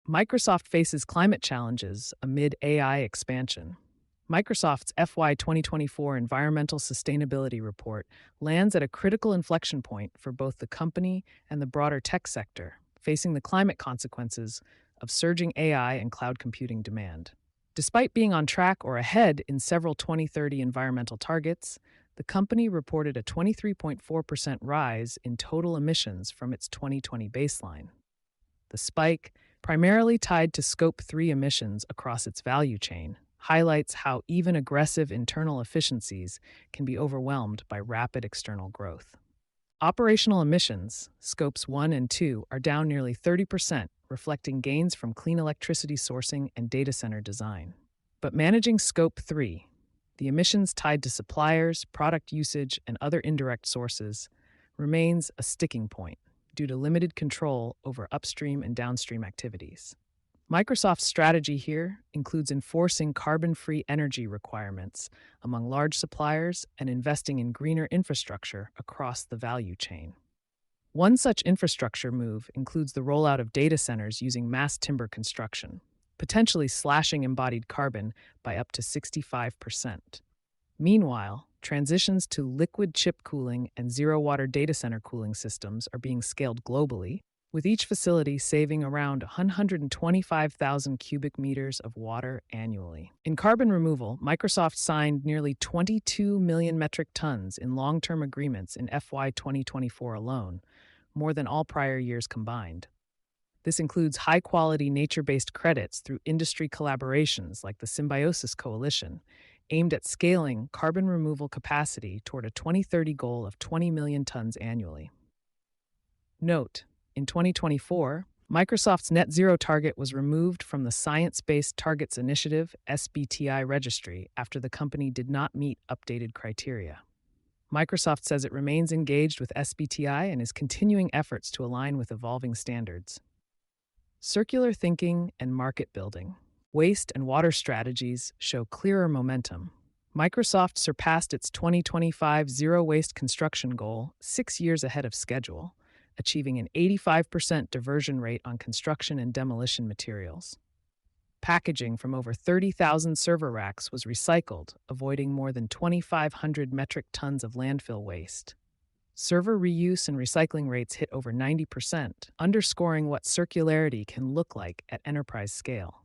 Microsoft faces climate challenges amid AI expansion. Microsoft's FY 2024 Environmental Sustainability Report lands at a critical inflection point for both the company and the broader tech sector, facing the climate consequences of surging AI and cloud computing demand. Despite being on track or ahead in several 2030 environmental targets, the company reported a 23.4% rise in total emissions from its 2020 baseline. The spike, primarily tied to Scope 3 emissions across its value chain, highlights how even aggressive internal efficiencies can be overwhelmed by rapid external growth. Operational emissions, Scopes 1 and 2, are down nearly 30%, reflecting gains from clean electricity sourcing and data center design. But managing Scope 3, the emissions tied to suppliers, product usage, and other indirect sources, remains a sticking point due to limited control over upstream and downstream activities. Microsoft's strategy here includes enforcing carbon-free energy requirements among large suppliers and investing in greener infrastructure across the value chain. One such infrastructure move includes the rollout of data centers using mass timber construction, potentially slashing embodied carbon by up to 65%. Meanwhile, transitions to liquid chip cooling and zero-water data center cooling systems are being scaled globally, with each facility saving around 125,000 cubic meters of water annually. In carbon removal, Microsoft signed nearly 22 million metric tons in long-term agreements in FY 2024 alone, more than all prior years combined. This includes high-quality nature-based credits through industry collaborations like the Symbiosis Coalition, aimed at scaling carbon removal capacity toward a 2030 goal of 20 million tons annually. Note: in 2024, Microsoft's net zero target was removed from the Science Based Targets Initiative (SBTI) registry after the company did not meet updated criteria. Microsoft says it remains engaged with SBTI and is continuing efforts to align with evolving standards. Circular thinking and market building. Waste and water strategies show clearer momentum. Microsoft surpassed its 2025 zero-waste construction goal 6 years ahead of schedule, achieving an 85% diversion rate on construction and demolition materials. Packaging from over 30,000 server racks was recycled, avoiding more than 2,500 metric tons of landfill waste. Server reuse and recycling rates hit over 90%, underscoring what circularity can look like at enterprise scale.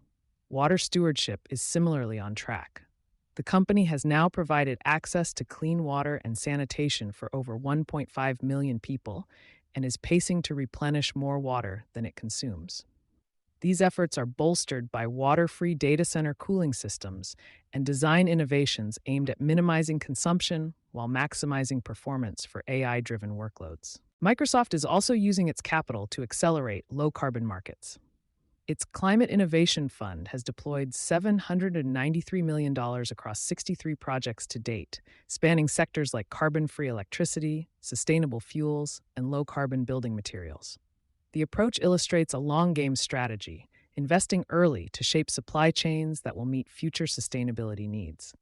Water stewardship is similarly on track. The company has now provided access to clean water and sanitation for over 1.5 million people and is pacing to replenish more water than it consumes. These efforts are bolstered by water-free data center cooling systems and design innovations aimed at minimizing consumption while maximizing performance for AI-driven workloads. Microsoft is also using its capital to accelerate low-carbon markets. Its Climate Innovation Fund has deployed $793 million across 63 projects to date, spanning sectors like carbon-free electricity, sustainable fuels, and low-carbon building materials. The approach illustrates a long-game strategy, investing early to shape supply chains that will meet future sustainability needs.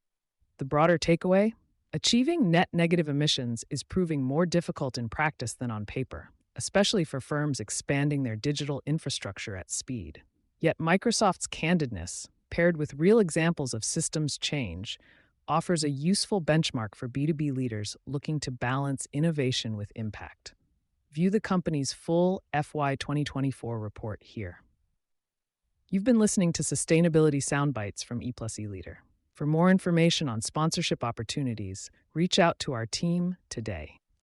The broader takeaway? Achieving net negative emissions is proving more difficult in practice than on paper, especially for firms expanding their digital infrastructure at speed. Yet Microsoft's candidness, paired with real examples of systems change, offers a useful benchmark for B2B leaders looking to balance innovation with impact. View the company's full FY 2024 report here. You've been listening to Sustainability Soundbites from E+E Leader. For more information on sponsorship opportunities, reach out to our team today.